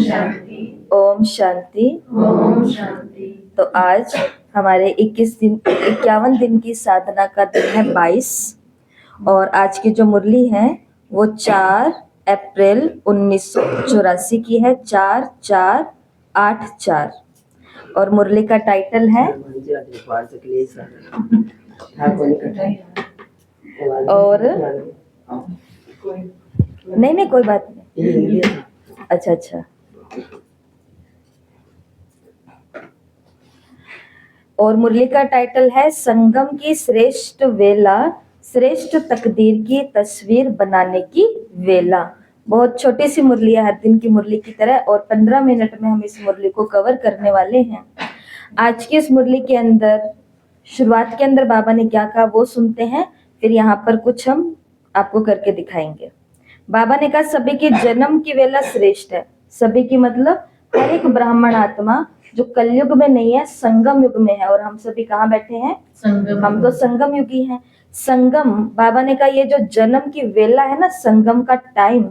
शांति। ओम शांति। ओम शांति। तो आज हमारे 51 दिन की साधना का दिन है 22 और आज की जो मुरली है वो 4 अप्रैल 1984 की है, 4-4-8-4 और मुरली का टाइटल है और नहीं कोई बात नहीं। अच्छा और मुरली का टाइटल है संगम की श्रेष्ठ वेला, श्रेष्ठ तकदीर की तस्वीर बनाने की वेला। बहुत छोटी सी मुरली है, हर दिन की मुरली की तरह, और 15 मिनट में हम इस मुरली को कवर करने वाले हैं। आज की इस मुरली के अंदर शुरुआत के अंदर बाबा ने क्या कहा वो सुनते हैं, फिर यहाँ पर कुछ हम आपको करके दिखाएंगे। बाबा ने कहा सभी की जन्म की वेला श्रेष्ठ है। सभी की मतलब हर एक ब्राह्मण आत्मा जो कलयुग में नहीं है, संगम युग में है। और हम सभी कहाँ बैठे हैं? संगम। हम तो संगम युगी हैं। संगम, बाबा ने कहा ये जो जन्म की वेला है ना, संगम का टाइम,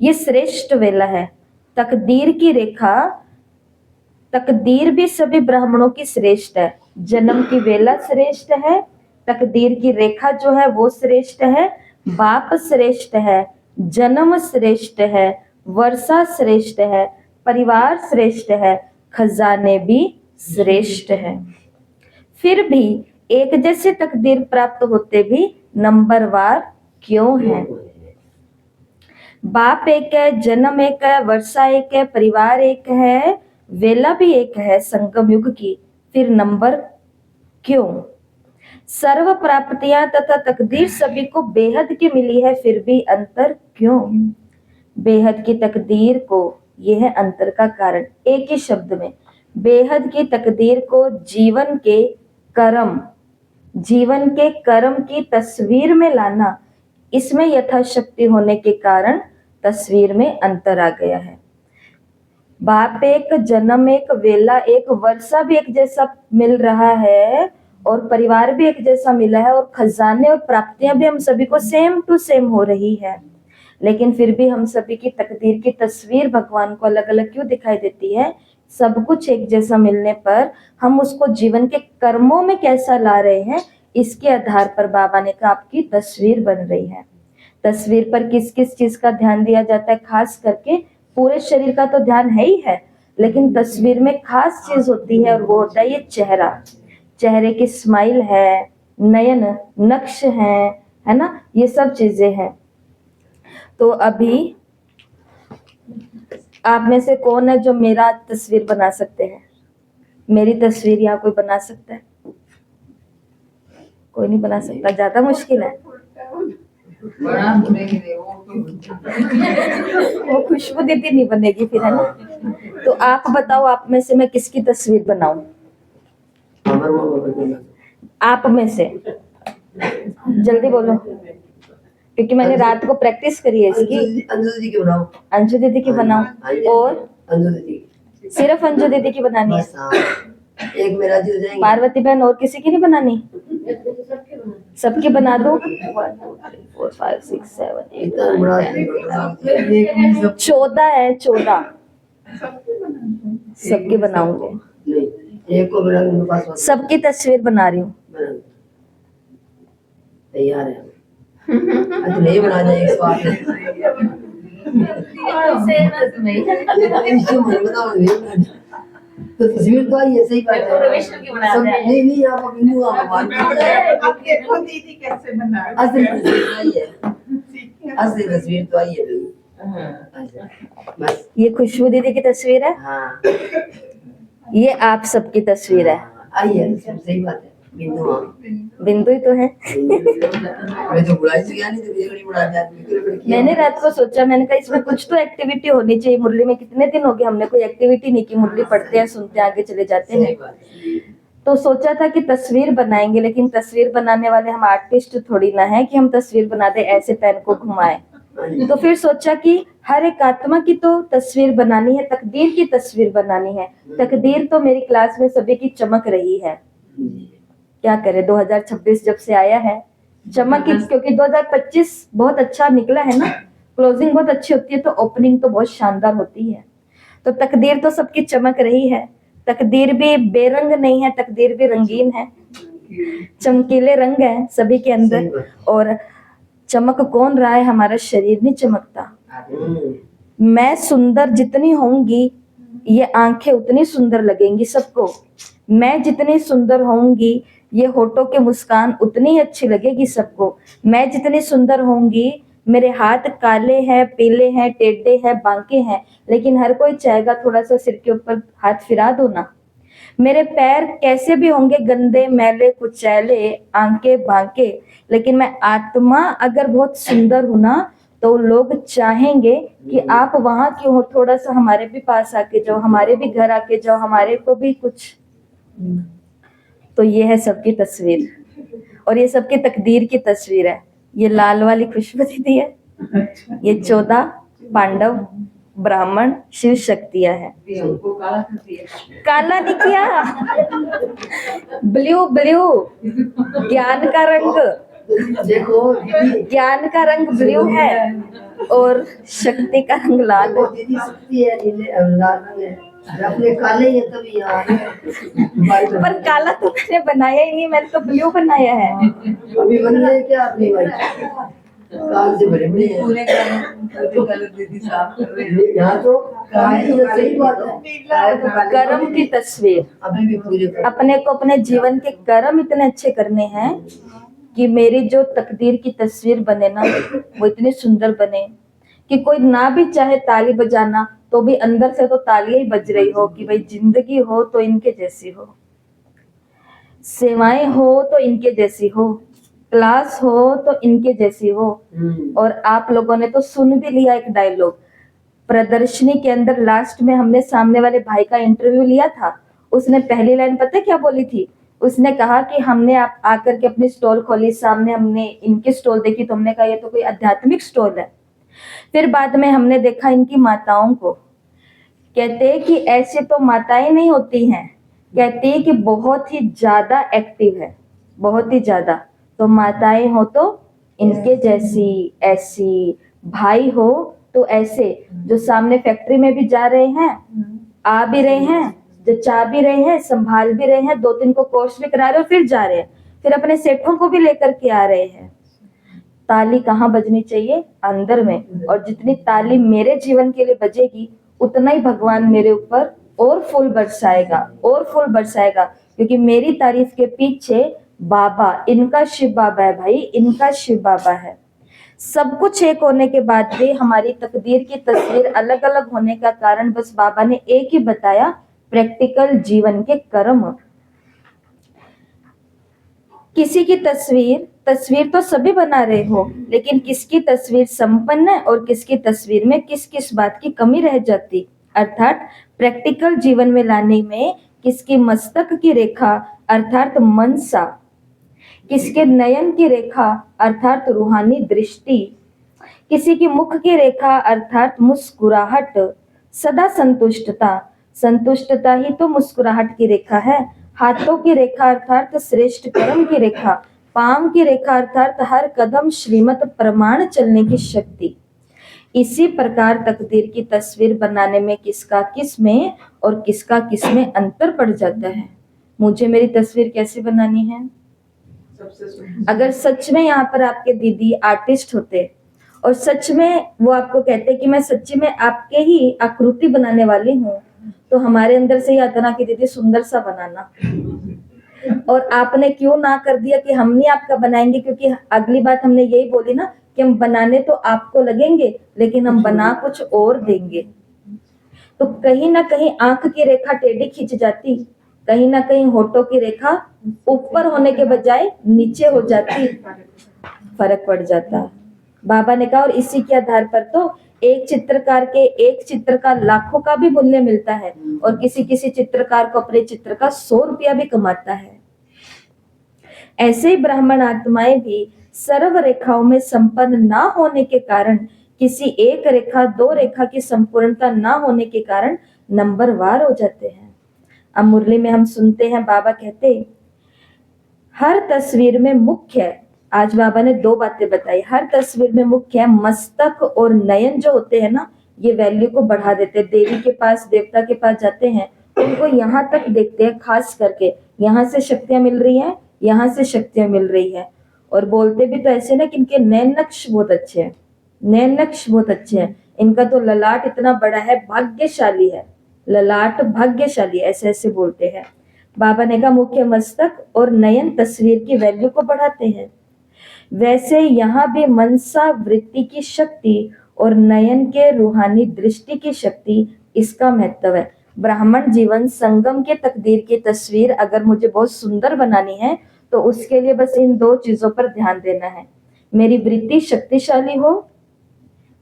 ये श्रेष्ठ वेला है। तकदीर की रेखा, तकदीर भी सभी ब्राह्मणों की श्रेष्ठ है। जन्म की वेला श्रेष्ठ है, तकदीर की रेखा जो है वो श्रेष्ठ है, बाप श्रेष्ठ है, जन्म श्रेष्ठ है, वर्षा श्रेष्ठ है, परिवार श्रेष्ठ है, खजाने भी श्रेष्ठ है। फिर भी एक जैसे तकदीर प्राप्त होते भी नंबरवार क्यों है? बाप एक है, जन्म एक है, वर्षा एक है, परिवार एक है, वेला भी एक है संगम युग की, फिर नंबर क्यों? सर्व प्राप्तियां तथा तकदीर सभी को बेहद की मिली है, फिर भी अंतर क्यों? बेहद की तकदीर को, यह है अंतर का कारण। एक ही शब्द में, बेहद की तकदीर को जीवन के कर्म की तस्वीर में लाना, इसमें यथाशक्ति होने के कारण तस्वीर में अंतर आ गया है। बाप एक, जन्म एक, वेला एक, वर्षा भी एक जैसा मिल रहा है और परिवार भी एक जैसा मिला है और खजाने और प्राप्तियां भी हम सभी को सेम टू सेम हो रही है, लेकिन फिर भी हम सभी की तकदीर की तस्वीर भगवान को अलग अलग क्यों दिखाई देती है? सब कुछ एक जैसा मिलने पर हम उसको जीवन के कर्मों में कैसा ला रहे हैं, इसके आधार पर बाबा ने कहा आपकी तस्वीर बन रही है। तस्वीर पर किस किस चीज का ध्यान दिया जाता है? खास करके पूरे शरीर का तो ध्यान है ही है, लेकिन तस्वीर में खास चीज होती है और वो होता है ये चेहरा। चेहरे की स्माइल है, नयन नक्श है ना, ये सब चीजें हैं। तो अभी आप में से कौन है जो मेरा तस्वीर बना सकते हैं? मेरी तस्वीर यहाँ कोई बना सकता है? कोई नहीं बना सकता, ज्यादा मुश्किल है। वो खुशबू दीदी नहीं बनेगी फिर, है ना? तो आप बताओ, आप में से मैं किसकी तस्वीर बनाऊं? आप में से जल्दी बोलो, क्योंकि मैंने रात को प्रैक्टिस करी है इसकी। अंजू दीदी की बनाओ। अंजू दीदी की बनाऊं? और अंजू दीदी, सिर्फ अंजू दीदी की बनानी है? एक मेरा जी हो जाएंगे। पार्वती बहन और किसी की नहीं बनानी? सबकी बना दो। 1 2 3 4 5 6 7 8 9 14 है, 14 सबकी बनाऊंगे। एक को बना मेरे पास सबकी तस्वीर बना रही हूँ। तैयार है। आज नहीं बना जाए 108 तो तस्वीर तो आई ऐसे ही बात है। नहीं आप अपनी दीदी कैसे बना असली तस्वीर तो आई है। असली तस्वीर तो आई है बस। ये खुशबू दीदी की तस्वीर है। हाँ, ये आप सबकी तस्वीर है। आई है, सही बात है। बिंदु ही तो है। मैं तो बुलाई से गया नहीं, तो ये बड़ी बुला जाती। मैंने रात को सोचा, मैंने कहा इसमें कुछ तो एक्टिविटी होनी चाहिए। मुरली में कितने दिन हो गए हमने कोई एक्टिविटी नहीं की, मुरली पढ़ते हैं, सुनते हैं, आगे चले जाते हैं। तो सोचा था कि तस्वीर बनाएंगे, लेकिन तस्वीर बनाने वाले हम आर्टिस्ट थोड़ी ना है कि हम तस्वीर बना दे ऐसे पेन को घुमाए। तो फिर सोचा कि हर एक आत्मा की तो तस्वीर बनानी है, तकदीर की तस्वीर बनानी है। तकदीर तो मेरी क्लास में सभी की चमक रही है। क्या करे, 2026 जब से आया है चमक, क्योंकि 2025 बहुत अच्छा निकला है ना, क्लोजिंग बहुत अच्छी होती है तो ओपनिंग तो बहुत शानदार होती है। तो तकदीर तो सबकी चमक रही है। तकदीर भी बेरंग नहीं है, तकदीर भी रंगीन है। चमकीले रंग हैं सभी के अंदर। और चमक कौन रहा है? हमारा शरीर नहीं चमकता। मैं सुंदर जितनी होंगी, ये आंखें उतनी सुंदर लगेंगी सबको। मैं जितनी सुंदर होंगी, ये होठों की मुस्कान उतनी अच्छी लगेगी सबको। मैं जितनी सुंदर होंगी, मेरे हाथ काले हैं, पीले हैं, टेढ़े हैं, बांके हैं, लेकिन हर कोई चाहेगा थोड़ा सा सिर के ऊपर हाथ फिरा दो ना। मेरे पैर कैसे भी होंगे, गंदे, मैले, कुचैले, आंके, बांके, लेकिन मैं आत्मा अगर बहुत सुंदर हूं ना, तो लोग चाहेंगे कि आप वहां क्यों हो, थोड़ा सा हमारे भी पास आके जाओ, हमारे भी घर आके जाओ, हमारे को भी कुछ। तो ये है सबकी तस्वीर, और ये सबकी तकदीर की तस्वीर है। ये लाल वाली खुशबू दीदी है, ये 14 पांडव, ब्राह्मण, शिव शक्तियां हैं। हमको काला कर दिया। काला नहीं किया, ब्लू ब्लू, ज्ञान का रंग, देखो दीदी, ज्ञान का रंग ब्लू है और शक्ति का रंग लाल देखो है। दीदी, शक्ति है, नीले लाल रंग है, अपने काले ही है तभी यहाँ है। वाइट पर काला तो मैंने बनाया ही नहीं, मैंने तो ब्लू बनाया है। अभी बन गए क्या अपनी वाइट? काल से भरे पड़े हैं। पूरे कलर दीदी साफ कर रहे हैं। यहाँ तो काले ही है, सही बात है। कर्म की तस्वीर। अभी भी पूरे अपने को अपने जीवन के कर्म इतने अच्छे करने हैं कि मेरी जो तकदीर की तस्वीर बने ना, वो इतनी सुंदर बने कि कोई ना भी चाहे ताली बजाना, तो भी अंदर से तो तालियां ही बज रही हो कि भाई जिंदगी हो तो इनके जैसी हो, सेवाएं हो तो इनके जैसी हो, क्लास हो तो इनके जैसी हो। और आप लोगों ने तो सुन भी लिया एक डायलॉग प्रदर्शनी के अंदर, लास्ट में हमने सामने वाले भाई का इंटरव्यू लिया था। उसने पहली लाइन पता है क्या बोली थी? उसने कहा कि हमने आप आकर के अपनी स्टॉल खोली, सामने हमने इनकी स्टॉल देखी तो हमने कहा ये तो कोई आध्यात्मिक स्टॉल है। फिर बाद में हमने देखा इनकी माताओं को, कहते हैं कि ऐसे तो माताएं नहीं होती हैं, कहती है कि बहुत ही ज्यादा एक्टिव है, बहुत ही ज्यादा। तो माताएं हो तो इनके जैसी, ऐसी, भाई हो तो ऐसे, जो सामने फैक्ट्री में भी जा रहे हैं, आ भी रहे हैं, जो चाह भी रहे हैं, संभाल भी रहे हैं, 2-3 को कोर्स भी करा रहे और फिर जा रहे हैं, फिर अपने सेठों को भी लेकर के आ रहे हैं। ताली कहाँ बजनी चाहिए? अंदर में। और जितनी ताली मेरे जीवन के लिए बजेगी, उतना ही भगवान मेरे ऊपर और फूल बरसाएगा, और फूल बरसाएगा, क्योंकि मेरी तारीफ के पीछे बाबा, इनका शिव बाबा है भाई, इनका शिव बाबा है। सब कुछ एक होने के बाद भी हमारी तकदीर की तस्वीर अलग अलग होने का कारण बस बाबा ने एक ही बताया, प्रैक्टिकल जीवन के कर्म। किसी की तस्वीर तो सभी बना रहे हो, लेकिन किसकी तस्वीर संपन्न है और किसकी तस्वीर में किस किस बात की कमी रह जाती, अर्थात प्रैक्टिकल जीवन में लाने में किसकी मस्तक की रेखा अर्थात मनसा, किसके नयन की रेखा अर्थात रूहानी दृष्टि, किसी की मुख की रेखा अर्थात मुस्कुराहट, सदा संतुष्टता ही तो मुस्कुराहट की रेखा है। हाथों की रेखा अर्थात श्रेष्ठ कर्म की रेखा, पांव की रेखा अर्थात हर कदम श्रीमत प्रमाण चलने की शक्ति। इसी प्रकार तकदीर की तस्वीर बनाने में किसका किस में और किसका किस में अंतर पड़ जाता है। मुझे मेरी तस्वीर कैसे बनानी है? अगर सच में यहाँ पर आपके दीदी आर्टिस्ट होते और सच में वो आपको कहते कि मैं सच्ची में आपके ही आकृति बनाने वाली हूँ, तो हमारे अंदर से ही आता ना कि दीदी सुंदर सा बनाना। और आपने क्यों ना कर दिया कि हम नहीं आपका बनाएंगे, क्योंकि अगली बात हमने यही बोली ना कि हम बनाने तो आपको लगेंगे, लेकिन हम बना कुछ और देंगे। तो कहीं ना कहीं आंख की रेखा टेढ़ी खींच जाती, कहीं ना कहीं होठों की रेखा ऊपर होने के बजाय नीचे हो जाती, फर्क पड़ जाता। बाबा ने कहा और इसी के आधार पर तो एक चित्र का लाखों का भी मूल्य मिलता है और किसी किसी चित्रकार को अपने चित्र का 100 रुपया भी कमाता है। ऐसे ही ब्राह्मण आत्माएं भी सर्व रेखाओं में संपन्न ना होने के कारण, किसी एक रेखा 2 रेखा की संपूर्णता ना होने के कारण नंबरवार हो जाते हैं। अब मुरली में हम सुनते हैं बाबा कहते हर तस्वीर में मुख्य, आज बाबा ने 2 बातें बताई, हर तस्वीर में मुख्य है मस्तक और नयन जो होते हैं ना, ये वैल्यू को बढ़ा देते हैं। देवी के पास, देवता के पास जाते हैं, उनको यहाँ तक देखते हैं, खास करके यहाँ से शक्तियां मिल रही हैं, यहाँ से शक्तियां मिल रही है। और बोलते भी तो ऐसे ना कि इनके नैन नक्श बहुत अच्छे हैं, नैन नक्श बहुत अच्छे हैं। इनका तो ललाट इतना बड़ा है, भाग्यशाली है, ललाट भाग्यशाली, ऐसे ऐसे बोलते हैं। बाबा ने कहा मुख्य मस्तक और नयन तस्वीर की वैल्यू को बढ़ाते हैं। वैसे यहाँ भी मनसा वृत्ति की शक्ति और नयन के रूहानी दृष्टि की शक्ति, इसका महत्व है। ब्राह्मण जीवन संगम के तकदीर की तस्वीर अगर मुझे बहुत सुंदर बनानी है तो उसके लिए बस इन दो चीजों पर ध्यान देना है। मेरी वृत्ति शक्तिशाली हो,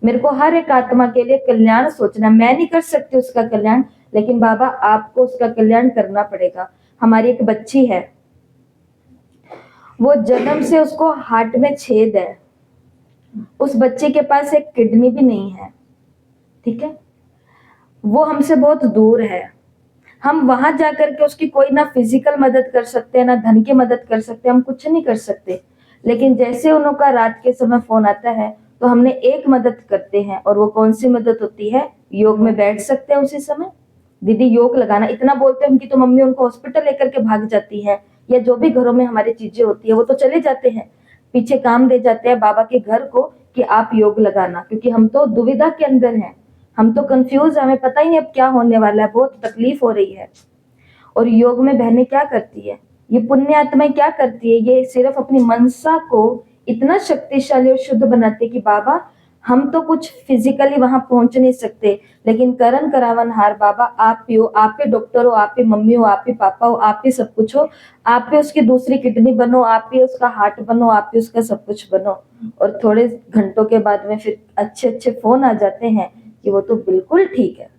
मेरे को हर एक आत्मा के लिए कल्याण सोचना। मैं नहीं कर सकती उसका कल्याण, लेकिन बाबा आपको उसका कल्याण करना पड़ेगा। हमारी एक बच्ची है, वो जन्म से उसको हार्ट में छेद है, उस बच्चे के पास एक किडनी भी नहीं है, ठीक है, वो हमसे बहुत दूर है। हम वहां जाकर के उसकी कोई ना फिजिकल मदद कर सकते हैं, ना धन की मदद कर सकते, हम कुछ नहीं कर सकते। लेकिन जैसे उनका रात के समय फोन आता है तो हमने एक मदद करते हैं, और वो कौन सी मदद होती है? योग में बैठ सकते हैं उसी समय, दीदी योग लगाना, इतना बोलते हैं। उनकी तो मम्मी उनको हॉस्पिटल लेकर के भाग जाती है, या जो भी घरों में हमारी चीजें होती है वो तो चले जाते हैं, पीछे काम दे जाते हैं बाबा के घर को कि आप योग लगाना, क्योंकि हम तो दुविधा के अंदर हैं, हम तो कंफ्यूज हैं, हमें पता ही नहीं अब क्या होने वाला है, बहुत तकलीफ हो रही है। और योग में बहनें क्या करती है, ये पुण्य आत्माएं क्या करती है, ये सिर्फ अपनी मनसा को इतना शक्तिशाली और शुद्ध बनाते कि बाबा हम तो कुछ फिजिकली वहां पहुंच नहीं सकते, लेकिन करन करावन हार बाबा आप ही हो, आप ही डॉक्टर हो, आप ही मम्मी हो, आप ही पापा हो, आप ही सब कुछ हो, आप ही उसकी दूसरी किडनी बनो, आप ही उसका हार्ट बनो, आप ही उसका सब कुछ बनो। और थोड़े घंटों के बाद में फिर अच्छे अच्छे फोन आ जाते हैं कि वो तो बिल्कुल ठीक है।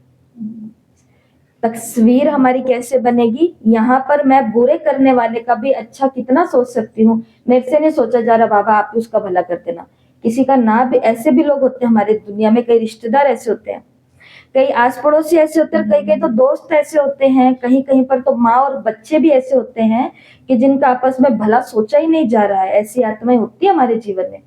तस्वीर हमारी कैसे बनेगी? यहाँ पर मैं बुरे करने वाले का भी अच्छा कितना सोच सकती हूँ, मेरे से नहीं सोचा जा रहा, बाबा आप ही उसका भला कर देना। किसी का ना भी, ऐसे भी लोग होते हैं हमारे दुनिया में, कई रिश्तेदार ऐसे होते हैं, कई आस पड़ोसी ऐसे होते हैं, कई कई तो दोस्त ऐसे होते हैं, कहीं कहीं पर तो माँ और बच्चे भी ऐसे होते हैं कि जिनका आपस में भला सोचा ही नहीं जा रहा है। ऐसी आत्माएं होती है हमारे जीवन में।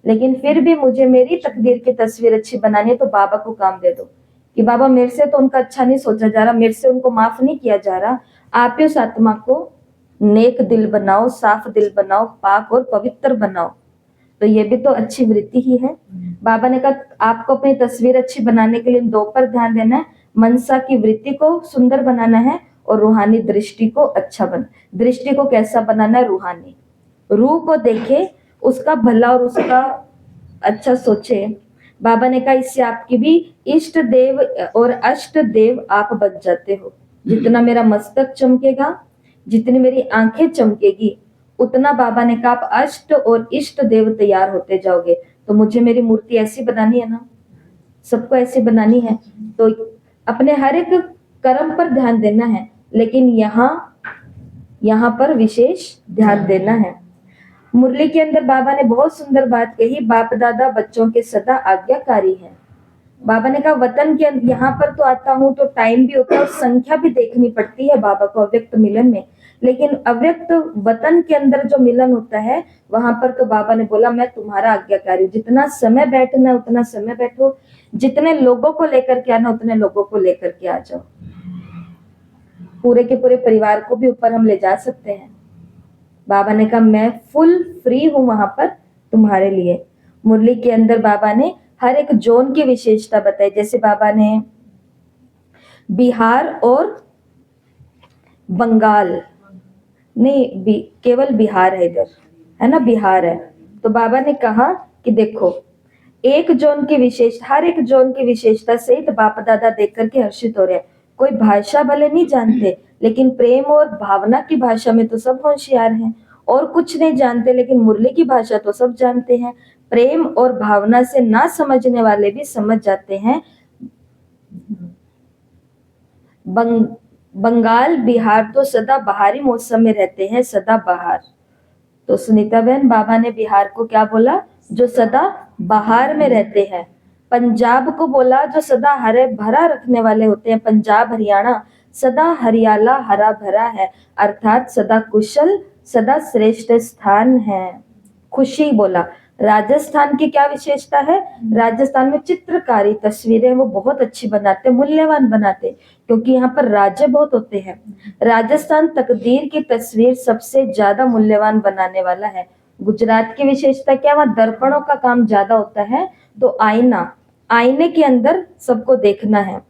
लेकिन फिर भी मुझे मेरी तकदीर की तस्वीर अच्छी बनानी है तो बाबा को काम दे दो कि बाबा मेरे से तो उनका अच्छा नहीं सोचा जा रहा, मेरे से उनको माफ नहीं किया जा रहा, आप ही उस आत्मा को नेक दिल बनाओ, साफ दिल बनाओ, पाक और पवित्र बनाओ। तो ये भी तो अच्छी वृत्ति ही है। बाबा ने कहा आपको अपनी तस्वीर अच्छी बनाने के लिए इन दो पर ध्यान देना है, मनसा की वृत्ति को सुंदर बनाना है और रूहानी दृष्टि को अच्छा दृष्टि को कैसा बनाना है? रूहानी, रूह को देखे, उसका भला और उसका अच्छा सोचे। बाबा ने कहा इससे आपकी भी इष्ट देव और अष्ट देव आप बन जाते हो। जितना मेरा मस्तक चमकेगा, जितनी मेरी आंखें चमकेगी, उतना बाबा ने कहा आप अष्ट और इष्ट देव तैयार होते जाओगे। तो मुझे मेरी मूर्ति ऐसी बनानी है ना, सबको ऐसी बनानी है, तो अपने हर एक कर्म पर ध्यान देना है, लेकिन यहाँ पर विशेष ध्यान देना है। मुरली के अंदर बाबा ने बहुत सुंदर बात कही, बाप दादा बच्चों के सदा आज्ञाकारी हैं। बाबा ने कहा वतन के अंदर यहाँ पर तो आता हूँ तो टाइम भी होता है और संख्या भी देखनी पड़ती है बाबा को अव्यक्त मिलन में, लेकिन अव्यक्त वतन के अंदर जो मिलन होता है वहां पर तो बाबा ने बोला मैं तुम्हारा आज्ञाकारी हूँ, जितना समय बैठना है उतना समय बैठो, जितने लोगों को लेकर के आना उतने लोगों को लेकर के आ जाओ। पूरे के पूरे परिवार को भी ऊपर हम ले जा सकते हैं। बाबा ने कहा मैं फुल फ्री हूं वहां पर तुम्हारे लिए। मुरली के अंदर बाबा ने हर एक जोन की विशेषता बताई, जैसे बाबा ने बिहार और बंगाल नहीं, केवल बिहार है इधर, है ना, बिहार है। तो बाबा ने कहा कि देखो एक जोन की विशेष, हर एक जोन की विशेषता से तो बाप दादा देख करके हर्षित हो रहे हैं। कोई भाषा भले नहीं जानते, लेकिन प्रेम और भावना की भाषा में तो सब होशियार हैं, और कुछ नहीं जानते लेकिन मुरली की भाषा तो सब जानते हैं। प्रेम और भावना से ना समझने वाले भी समझ जाते हैं। बंगाल बिहार तो सदा बहारी मौसम में रहते हैं, सदा बहार। तो सुनीता बहन, बाबा ने बिहार को क्या बोला? जो सदा बहार में रहते हैं। पंजाब को बोला जो सदा हरे भरा रखने वाले होते हैं। पंजाब हरियाणा सदा हरियाला हरा भरा है, अर्थात सदा कुशल, सदा श्रेष्ठ स्थान है। खुशी बोला, राजस्थान की क्या विशेषता है? राजस्थान में चित्रकारी तस्वीरें वो बहुत अच्छी बनाते, मूल्यवान बनाते, क्योंकि यहाँ पर राज्य बहुत होते हैं। राजस्थान तकदीर की तस्वीर सबसे ज्यादा मूल्यवान बनाने वाला है। गुजरात की विशेषता क्या? वहाँ दर्पणों का काम ज्यादा होता है, तो आईने के अंदर सबको देखना है।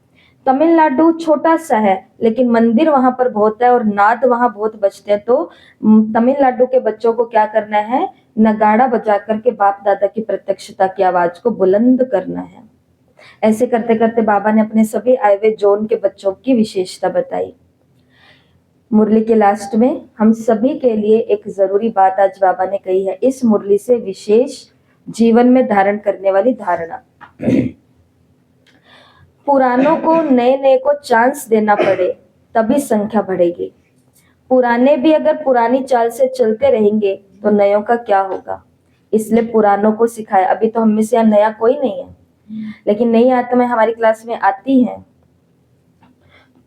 तमिलनाडु छोटा सा है, लेकिन मंदिर वहां पर बहुत है और नाद वहां बहुत बजते हैं, तो तमिलनाडु के बच्चों को क्या करना है? नगाड़ा बजा करके बाप दादा की प्रत्यक्षता की आवाज को बुलंद करना है। ऐसे करते करते बाबा ने अपने सभी आए हुए जोन के बच्चों की विशेषता बताई। मुरली के लास्ट में हम सभी के लिए एक जरूरी बात आज बाबा ने कही है, इस मुरली से विशेष जीवन में धारण करने वाली धारणा। पुरानों को नए नए को चांस देना पड़े तभी संख्या बढ़ेगी। पुराने भी अगर पुरानी चाल से चलते रहेंगे तो नयों का क्या होगा? इसलिए पुरानों को सिखाया। अभी तो हम में से यहाँ नया कोई नहीं है, लेकिन नई आत्माएं हमारी क्लास में आती हैं।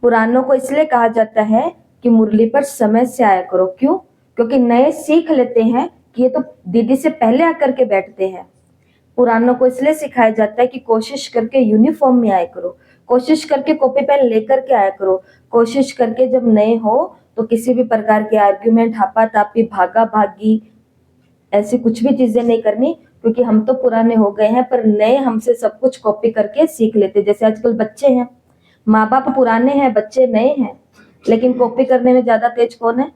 पुरानों को इसलिए कहा जाता है कि मुरली पर समय से आया करो। क्यों? क्योंकि नए सीख लेते हैं कि ये तो दीदी से पहले आकर के बैठते हैं। पुरानों को इसलिए सिखाया जाता है कि कोशिश करके यूनिफॉर्म में आया करो, कोशिश करके कॉपी पेन लेकर के आया करो, कोशिश करके जब नए हो तो किसी भी प्रकार के आर्ग्यूमेंट, हापातापी, भागा भागी, ऐसी कुछ भी चीजें नहीं करनी, क्योंकि हम तो पुराने हो गए हैं, पर नए हमसे सब कुछ कॉपी करके सीख लेते। जैसे आजकल बच्चे हैं, माँ बाप पुराने हैं, बच्चे नए हैं, लेकिन कॉपी करने में ज्यादा तेज कौन है?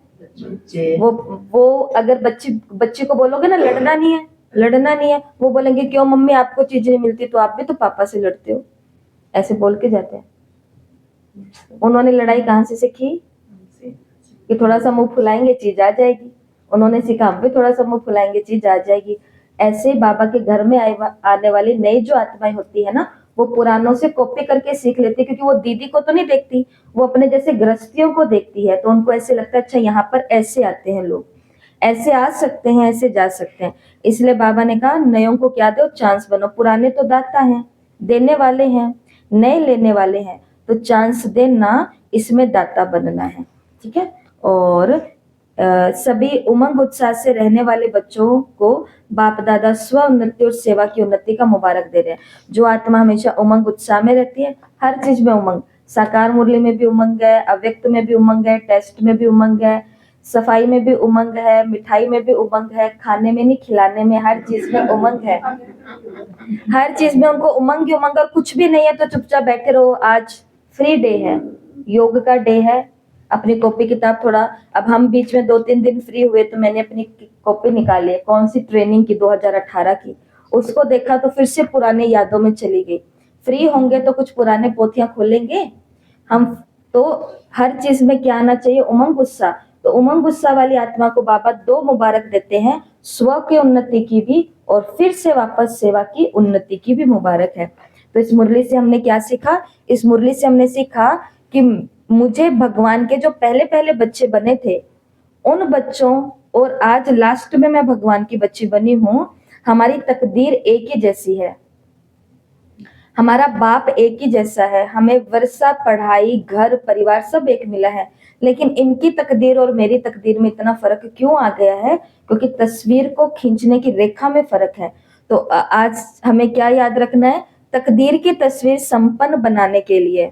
वो अगर बच्ची को बोलोगे ना लड़ना नहीं है, वो बोलेंगे क्यों मम्मी, आपको चीज नहीं मिलती तो आप भी तो पापा से लड़ते हो, ऐसे बोल के जाते हैं। उन्होंने लड़ाई कहाँ से सीखी? कि थोड़ा सा मुंह फुलाएंगे चीज आ जाएगी। उन्होंने सीखा हम भी थोड़ा सा मुंह फुलाएंगे चीज आ जाएगी। ऐसे बाबा के घर में आने वाली नई जो आत्माएं होती है ना, वो पुरानों से कॉपी करके सीख लेती है, क्योंकि वो दीदी को तो नहीं देखती, वो अपने जैसे गृहस्थियों को देखती है, तो उनको ऐसे लगता है अच्छा यहाँ पर ऐसे आते हैं लोग, ऐसे आ सकते हैं, ऐसे जा सकते हैं। इसलिए बाबा ने कहा नयों को क्या दो? चांस बनो। पुराने तो दाता हैं, देने वाले हैं, नए लेने वाले हैं, तो चांस देना, इसमें दाता बनना है। ठीक है। और सभी उमंग उत्साह से रहने वाले बच्चों को बाप दादा स्व उन्नति और सेवा की उन्नति का मुबारक दे रहे हैं। जो आत्मा हमेशा उमंग उत्साह में रहती है, हर चीज में उमंग, साकार मुरली में भी उमंग है, अव्यक्त में भी उमंग है, टेस्ट में भी उमंग है, सफाई में भी उमंग है, मिठाई में भी उमंग है, खाने में नहीं खिलाने में, हर चीज में उमंग है। हर चीज में उनको उमंग ही उमंग। और कुछ भी नहीं है तो चुपचाप बैठे रहो। आज फ्री डे है, योग का डे है। अपनी कॉपी किताब थोड़ा, अब हम बीच में 2-3 दिन फ्री हुए तो मैंने अपनी कॉपी निकाली, कौन सी ट्रेनिंग की, 2018 की, उसको देखा तो फिर से पुराने यादों में चली गई। फ्री होंगे तो कुछ पुराने पोथियां खोलेंगे हम। तो हर चीज में क्या आना चाहिए? उमंग गुस्सा। तो उमंग गुस्सा वाली आत्मा को बाबा 2 मुबारक देते हैं, स्व के उन्नति की भी और फिर से वापस सेवा की उन्नति की भी मुबारक है। तो इस मुरली से हमने क्या सीखा? इस मुरली से हमने सीखा कि मुझे भगवान के जो पहले पहले बच्चे बने थे, उन बच्चों और आज लास्ट में मैं भगवान की बच्ची बनी हूं, हमारी तकदीर एक ही जैसी है, हमारा बाप एक ही जैसा है, हमें वर्षा, पढ़ाई, घर, परिवार सब एक मिला है, लेकिन इनकी तकदीर और मेरी तकदीर में इतना फर्क क्यों आ गया है? क्योंकि तस्वीर को खींचने की रेखा में फर्क है। तो आज हमें क्या याद रखना है? तकदीर की तस्वीर संपन्न बनाने के लिए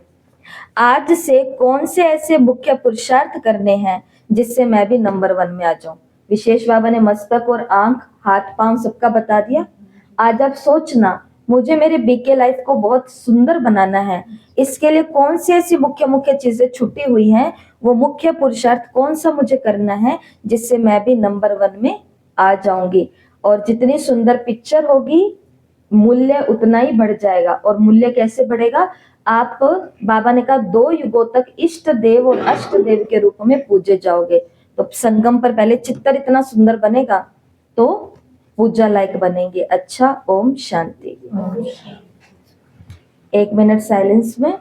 आज से कौन से ऐसे मुख्य पुरुषार्थ करने हैं जिससे मैं भी नंबर 1 में आ जाऊं। विशेष बाबा ने मस्तक और आंख, हाथ, पांव सबका बता दिया। आज आप सोचना, मुझे मेरे बीके लाइफ को बहुत सुंदर बनाना है, इसके लिए कौन सी ऐसी मुख्य मुख्य चीजें छुटी हुई हैं, वो मुख्य पुरुषार्थ कौन सा मुझे करना है जिससे मैं भी नंबर 1 में आ जाऊंगी। और जितनी सुंदर पिक्चर होगी, मूल्य उतना ही बढ़ जाएगा। और मूल्य कैसे बढ़ेगा? आप, बाबा ने कहा 2 युगों तक इष्ट देव और अष्ट देव के रूप में पूजे जाओगे। तो संगम पर पहले चित्तर इतना सुंदर बनेगा तो पूजा लायक बनेंगे। अच्छा, ओम शांति। 1 मिनट साइलेंस में